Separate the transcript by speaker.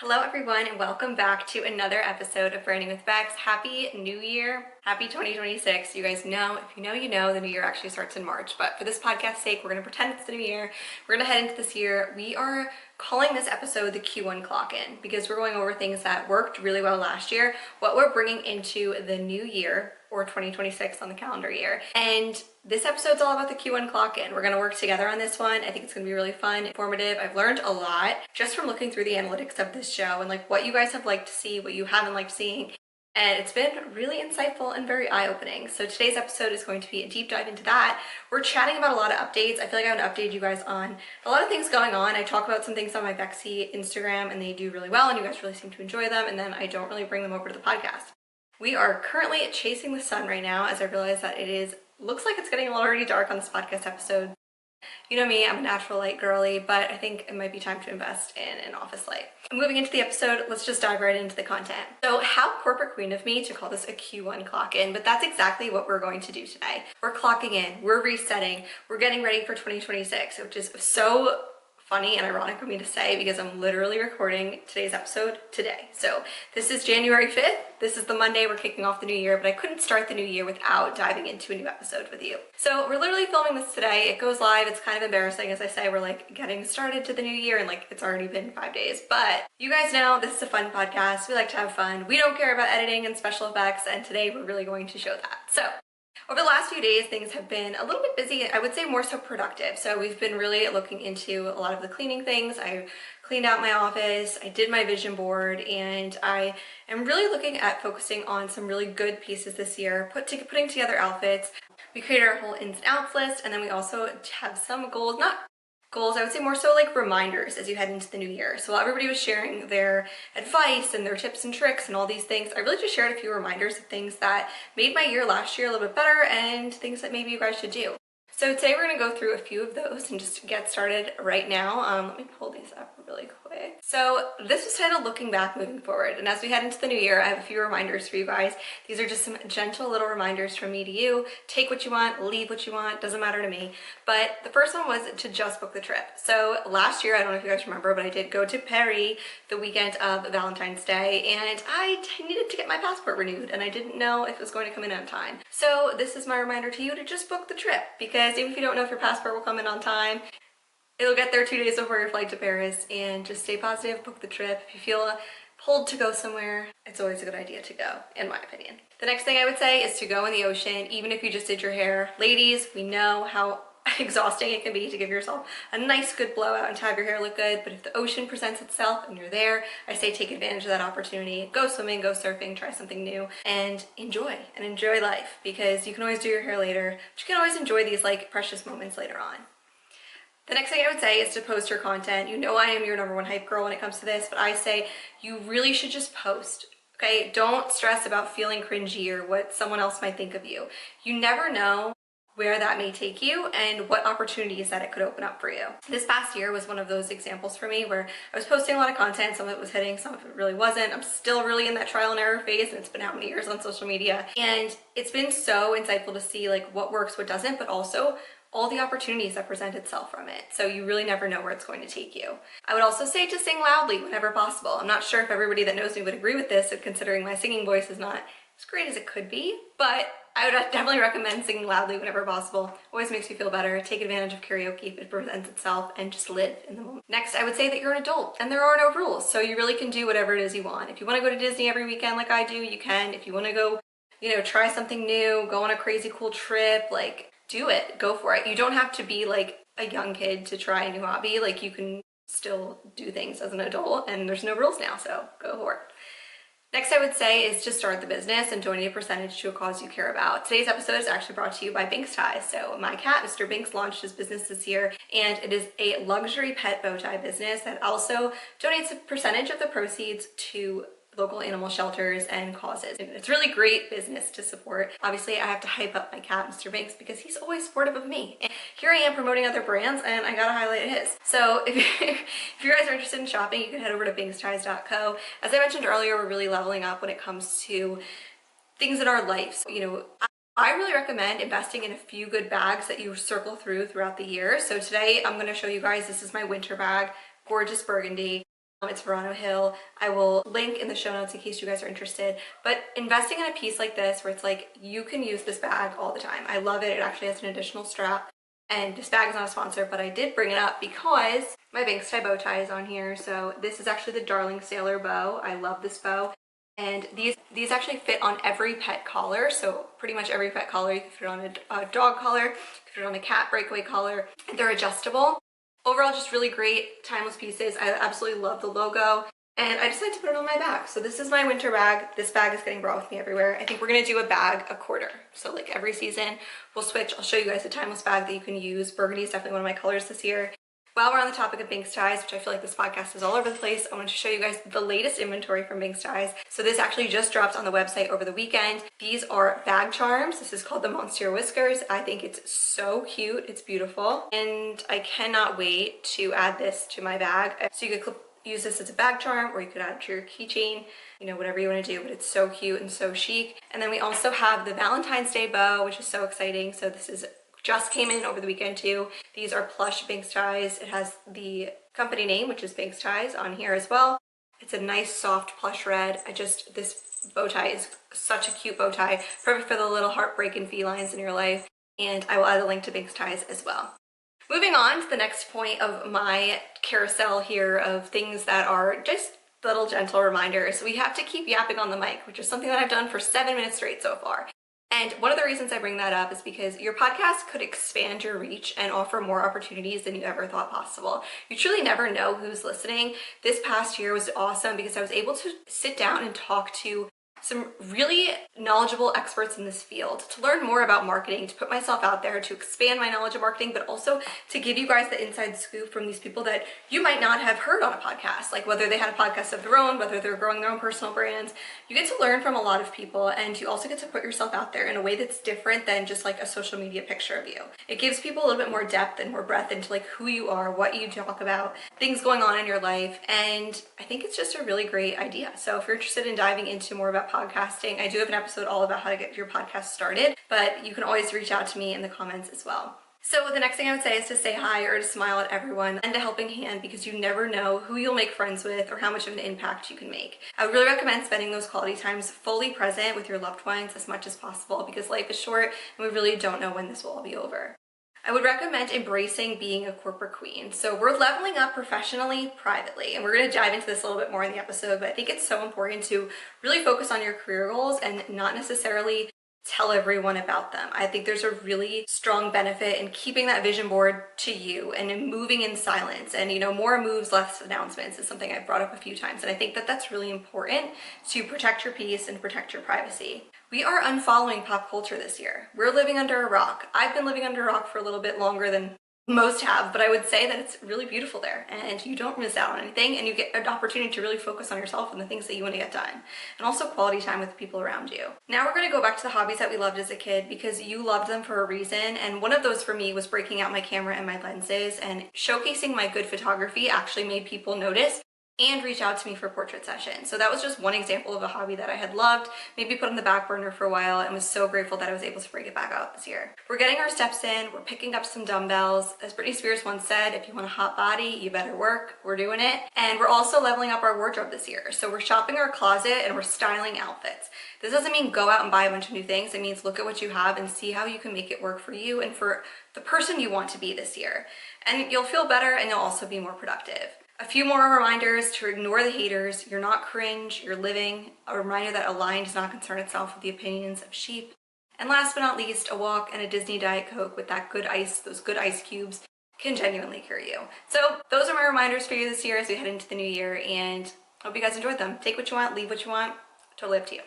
Speaker 1: Hello everyone and welcome back to another episode of Branding with Becks. Happy New Year. Happy 2026. You guys know, if you know, you know, the new year actually starts in March. But for this podcast's sake, we're going to pretend it's the new year. We're going to head into this year. We are calling this episode the Q1 clock in because we're going over things that worked really well last year, what we're bringing into the new year or 2026 on the calendar year. And this episode's all about the Q1 clock in. We're gonna work together on this one. I think it's gonna be really fun, informative. I've learned a lot just from looking through the analytics of this show and like what you guys have liked to see, what you haven't liked seeing. And it's been really insightful and very eye-opening. So today's episode is going to be a deep dive into that. We're chatting about a lot of updates. I feel like I want to update you guys on a lot of things going on. I talk about some things on my Bexy Instagram and they do really well and you guys really seem to enjoy them. And then I don't really bring them over to the podcast. We are currently chasing the sun right now as I realize that looks like it's getting already dark on this podcast episode. You know me, I'm a natural light girly, but I think it might be time to invest in an office light. Moving into the episode, let's just dive right into the content. So how corporate queen of me to call this a Q1 clock in, but that's exactly what we're going to do today. We're clocking in, we're resetting, we're getting ready for 2026, which is so funny and ironic for me to say because I'm literally recording today's episode today. So this is January 5th. This is the Monday we're kicking off the new year, but I couldn't start the new year without diving into a new episode with you. So we're literally filming this today. It goes live. It's kind of embarrassing. As I say, we're like getting started to the new year and like it's already been 5 days, but you guys know this is a fun podcast. We like to have fun. We don't care about editing and special effects. And today we're really going to show that. So over the last few days, things have been a little bit busy. I would say more so productive. So we've been really looking into a lot of the cleaning things. I cleaned out my office, I did my vision board, and I am really looking at focusing on some really good pieces this year, putting together outfits. We created our whole ins and outs list, and then we also have some goals, not goals, I would say more so like reminders as you head into the new year. So while everybody was sharing their advice and their tips and tricks and all these things, I really just shared a few reminders of things that made my year last year a little bit better and things that maybe you guys should do. So today we're going to go through a few of those and just get started right now. Let me pull these up really quick. So this is titled Looking Back, Moving Forward. And as we head into the new year, I have a few reminders for you guys. These are just some gentle little reminders from me to you. Take what you want, leave what you want, doesn't matter to me. But the first one was to just book the trip. So last year, I don't know if you guys remember, but I did go to Paris the weekend of Valentine's Day and I needed to get my passport renewed and I didn't know if it was going to come in on time. So this is my reminder to you to just book the trip because even if you don't know if your passport will come in on time, it'll get there 2 days before your flight to Paris, and just stay positive, book the trip. If you feel pulled to go somewhere, it's always a good idea to go, in my opinion. The next thing I would say is to go in the ocean, even if you just did your hair. Ladies, we know how exhausting it can be to give yourself a nice good blowout and to have your hair look good, but if the ocean presents itself and you're there, I say take advantage of that opportunity. Go swimming, go surfing, try something new, and enjoy life, because you can always do your hair later, but you can always enjoy these like precious moments later on. The next thing I would say is to post your content. You know I am your #1 hype girl when it comes to this, but I say you really should just post, okay? Don't stress about feeling cringy or what someone else might think of you. You never know where that may take you and what opportunities that it could open up for you. This past year was one of those examples for me where I was posting a lot of content, some of it was hitting, some of it really wasn't. I'm still really in that trial and error phase, and it's been how many years on social media. And it's been so insightful to see like what works, what doesn't, but also all the opportunities that present itself from it. So you really never know where it's going to take you. I would also say to sing loudly whenever possible. I'm not sure if everybody that knows me would agree with this, considering my singing voice is not as great as it could be, but I would definitely recommend singing loudly whenever possible. Always makes you feel better. Take advantage of karaoke if it presents itself and just live in the moment. Next, I would say that you're an adult and there are no rules. So you really can do whatever it is you want. If you want to go to Disney every weekend like I do, you can. If you want to go, try something new, go on a crazy cool trip, like do it, go for it. You don't have to be like a young kid to try a new hobby. Like you can still do things as an adult and there's no rules now, so go for it. Next I would say is to start the business and donate a percentage to a cause you care about. Today's episode is actually brought to you by Becks ties. So my cat, Mr. Binks, launched his business this year, and it is a luxury pet bow tie business that also donates a percentage of the proceeds to local animal shelters and causes. It's really great business to support. Obviously, I have to hype up my cat, Mr. Binks, because he's always supportive of me. And here I am promoting other brands, and I gotta highlight his. So if you guys are interested in shopping, you can head over to binksties.co. As I mentioned earlier, we're really leveling up when it comes to things in our life. So, I really recommend investing in a few good bags that you circle throughout the year. So today I'm going to show you guys, this is my winter bag, gorgeous burgundy. It's Verano Hill. I will link in the show notes in case you guys are interested. But investing in a piece like this where it's like you can use this bag all the time. I love it. It actually has an additional strap. And this bag is not a sponsor, but I did bring it up because my Banks tie bow tie is on here. So this is actually the Darling Sailor bow. I love this bow. And these actually fit on every pet collar. So pretty much every pet collar. You can fit on a dog collar, you can fit on a cat breakaway collar. They're adjustable. Overall, just really great, timeless pieces. I absolutely love the logo. And I decided to put it on my bag. So this is my winter bag. This bag is getting brought with me everywhere. I think we're gonna do a bag a quarter. So like every season, we'll switch. I'll show you guys a timeless bag that you can use. Burgundy is definitely one of my colors this year. While we're on the topic of Banks ties, which I feel like this podcast is all over the place, I want to show you guys the latest inventory from Banks ties. So this actually just dropped on the website over the weekend. These are bag charms. This is called the Monsieur Whiskers. I think it's so cute. It's beautiful. And I cannot wait to add this to my bag. So you could use this as a bag charm, or you could add it to your keychain, you know, whatever you want to do, but it's so cute and so chic. And then we also have the Valentine's Day bow, which is so exciting. So this is just came in over the weekend too. These are plush Banks ties. It has the company name, which is Banks ties, on here as well. It's a nice soft plush red. This bow tie is such a cute bow tie, perfect for the little heartbreak and felines in your life. And I will add a link to Banks ties as well. Moving on to the next point of my carousel here of things that are just little gentle reminders. We have to keep yapping on the mic, which is something that I've done for 7 minutes straight so far. And one of the reasons I bring that up is because your podcast could expand your reach and offer more opportunities than you ever thought possible. You truly never know who's listening. This past year was awesome because I was able to sit down and talk to some really knowledgeable experts in this field, to learn more about marketing, to put myself out there, to expand my knowledge of marketing, but also to give you guys the inside scoop from these people that you might not have heard on a podcast, like whether they had a podcast of their own, whether they're growing their own personal brands. You get to learn from a lot of people, and you also get to put yourself out there in a way that's different than just like a social media picture of you. It gives people a little bit more depth and more breadth into like who you are, what you talk about, things going on in your life, and I think it's just a really great idea. So if you're interested in diving into more about podcasting, I do have an episode all about how to get your podcast started, but you can always reach out to me in the comments as well. So the next thing I would say is to say hi or to smile at everyone, and a helping hand, because you never know who you'll make friends with or how much of an impact you can make. I would really recommend spending those quality times fully present with your loved ones as much as possible, because life is short and we really don't know when this will all be over. I would recommend embracing being a corporate queen. So we're leveling up professionally, privately, and we're going to dive into this a little bit more in the episode, but I think it's so important to really focus on your career goals and not necessarily tell everyone about them. I think there's a really strong benefit in keeping that vision board to you and in moving in silence, and more moves, less announcements is something I've brought up a few times, and I think that that's really important to protect your peace and protect your privacy. We are unfollowing pop culture this year. We're living under a rock. I've been living under a rock for a little bit longer than most have, but I would say that it's really beautiful there, and you don't miss out on anything, and you get an opportunity to really focus on yourself and the things that you want to get done, and also quality time with the people around you. Now we're going to go back to the hobbies that we loved as a kid, because you loved them for a reason, and one of those for me was breaking out my camera and my lenses, and showcasing my good photography actually made people notice and reach out to me for portrait sessions. So that was just one example of a hobby that I had loved, maybe put on the back burner for a while, and was so grateful that I was able to bring it back out this year. We're getting our steps in, we're picking up some dumbbells. As Britney Spears once said, if you want a hot body, you better work. We're doing it. And we're also leveling up our wardrobe this year. So we're shopping our closet and we're styling outfits. This doesn't mean go out and buy a bunch of new things. It means look at what you have and see how you can make it work for you and for the person you want to be this year. And you'll feel better, and you'll also be more productive. A few more reminders to ignore the haters. You're not cringe, you're living. A reminder that a lion does not concern itself with the opinions of sheep. And last but not least, a walk and a Disney Diet Coke with that good ice, those good ice cubes, can genuinely cure you. So those are my reminders for you this year as we head into the new year, and hope you guys enjoyed them. Take what you want, leave what you want, totally up to you.